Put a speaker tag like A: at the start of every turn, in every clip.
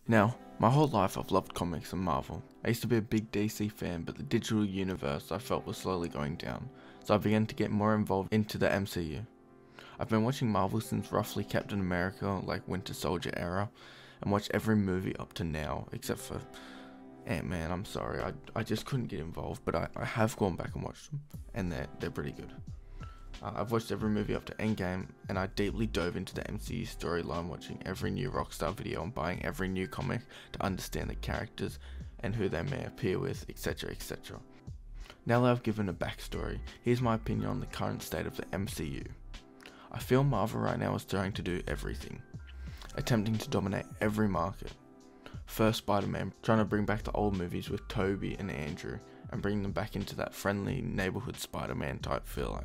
A: Now, my whole life I've loved comics and Marvel. I used to be a big DC fan, but the digital universe I felt was slowly going down, so I began to get more involved into the MCU. I've been watching Marvel since roughly Captain America, like Winter Soldier era, and watched every movie up to now, except for Ant-Man. I'm sorry, I just couldn't get involved, but I have gone back and watched them, and they're pretty good. I've watched every movie up to Endgame, and I deeply dove into the MCU storyline, watching every new Rockstar video and buying every new comic to understand the characters and who they may appear with, etc, etc. Now that I've given a backstory, here's my opinion on the current state of the MCU. I feel Marvel right now is trying to do everything, attempting to dominate every market. First Spider-Man, trying to bring back the old movies with Tobey and Andrew, and bring them back into that friendly neighborhood Spider-Man type feel.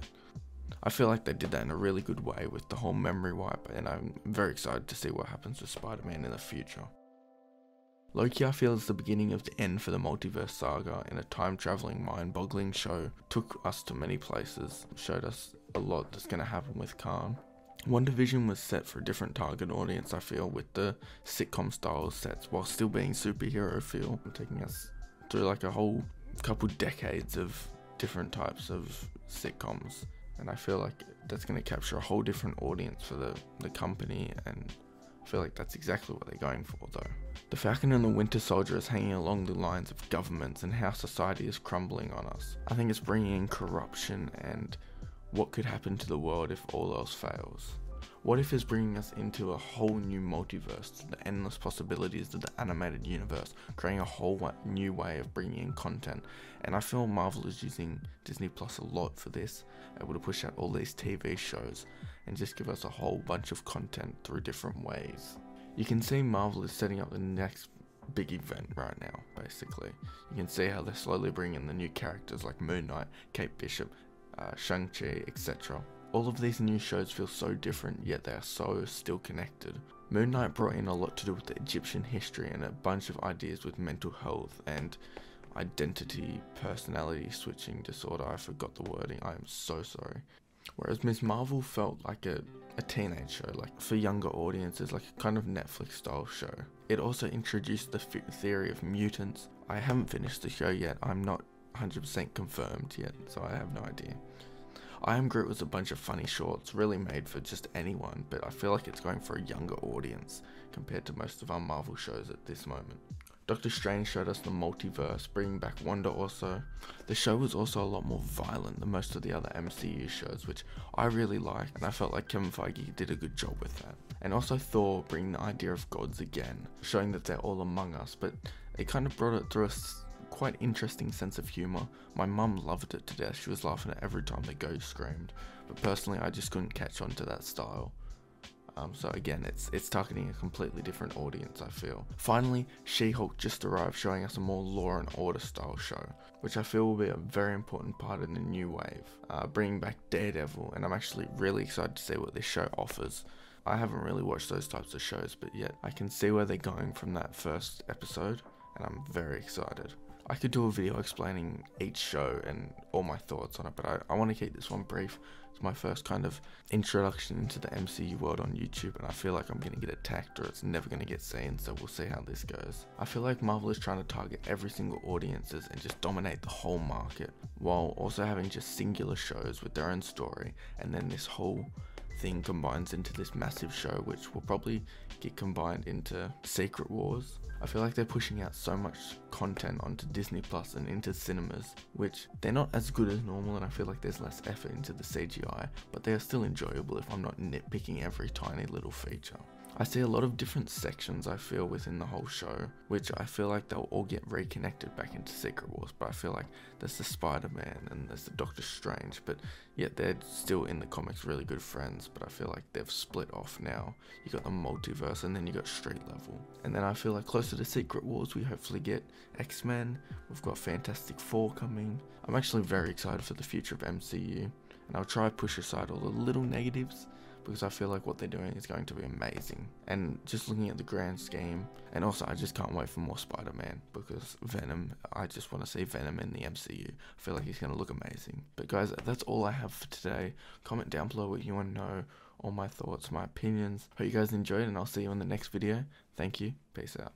A: I feel like they did that in a really good way with the whole memory wipe, and I'm very excited to see what happens with Spider-Man in the future. Loki, I feel, is the beginning of the end for the multiverse saga, and a time-traveling, mind-boggling show took us to many places, showed us a lot that's going to happen with Khan. WandaVision was set for a different target audience, I feel, with the sitcom style sets, while still being superhero feel, taking us through like a whole couple decades of different types of sitcoms. And I feel like that's going to capture a whole different audience for the company, and I feel like that's exactly what they're going for though. The Falcon and the Winter Soldier is hanging along the lines of governments and how society is crumbling on us. I think it's bringing in corruption and what could happen to the world if all else fails. What if is bringing us into a whole new multiverse, the endless possibilities of the animated universe, creating a whole new way of bringing in content. And I feel Marvel is using Disney Plus a lot for this, able to push out all these TV shows and just give us a whole bunch of content through different ways. You can see Marvel is setting up the next big event right now, basically. You can see how they're slowly bringing in the new characters like Moon Knight, Kate Bishop, Shang-Chi, etc. All of these new shows feel so different, yet they are so still connected. Moon Knight brought in a lot to do with the Egyptian history and a bunch of ideas with mental health and identity, personality switching disorder. I forgot the wording, I am so sorry. Whereas Ms. Marvel felt like a teenage show, like for younger audiences, like a kind of Netflix style show. It also introduced the theory of mutants. I haven't finished the show yet, I'm not 100% confirmed yet, so I have no idea. I Am Groot was a bunch of funny shorts, really made for just anyone, but I feel like it's going for a younger audience compared to most of our Marvel shows at this moment. Doctor Strange showed us the multiverse, bringing back Wanda also. The show was also a lot more violent than most of the other MCU shows, which I really liked, and I felt like Kevin Feige did a good job with that. And also Thor bringing the idea of gods again, showing that they're all among us, but it kind of brought it through a quite interesting sense of humour. My mum loved it to death, she was laughing at every time the ghost screamed, but personally I just couldn't catch on to that style. So again, it's targeting a completely different audience, I feel. Finally, She-Hulk just arrived, showing us a more law and order style show, which I feel will be a very important part of the new wave, bringing back Daredevil, and I'm actually really excited to see what this show offers. I haven't really watched those types of shows, but yet I can see where they're going from that first episode, and I'm very excited. I could do a video explaining each show and all my thoughts on it, but I want to keep this one brief. It's my first kind of introduction into the MCU world on YouTube, and I feel like I'm going to get attacked or it's never going to get seen, so we'll see how this goes. I feel like Marvel is trying to target every single audiences and just dominate the whole market, while also having just singular shows with their own story, and then this whole thing combines into this massive show, which will probably get combined into Secret Wars. I feel like they're pushing out so much content onto Disney Plus and into cinemas, which they're not as good as normal, and I feel like there's less effort into the CGI, but they are still enjoyable if I'm not nitpicking every tiny little feature. I see a lot of different sections, I feel, within the whole show, which I feel like they'll all get reconnected back into Secret Wars, but I feel like there's the Spider-Man and there's the Doctor Strange, but yet they're still in the comics really good friends, but I feel like they've split off now. You got the multiverse and then you got street level. And then I feel like closer to Secret Wars, we hopefully get X-Men, we've got Fantastic Four coming. I'm actually very excited for the future of MCU, and I'll try to push aside all the little negatives, because I feel like what they're doing is going to be amazing. And just looking at the grand scheme, and also I just can't wait for more Spider-Man, because Venom, I just want to see Venom in the MCU. I feel like he's going to look amazing. But guys, that's all I have for today. Comment down below what you want to know, all my thoughts, my opinions. Hope you guys enjoyed, and I'll see you in the next video. Thank you. Peace out.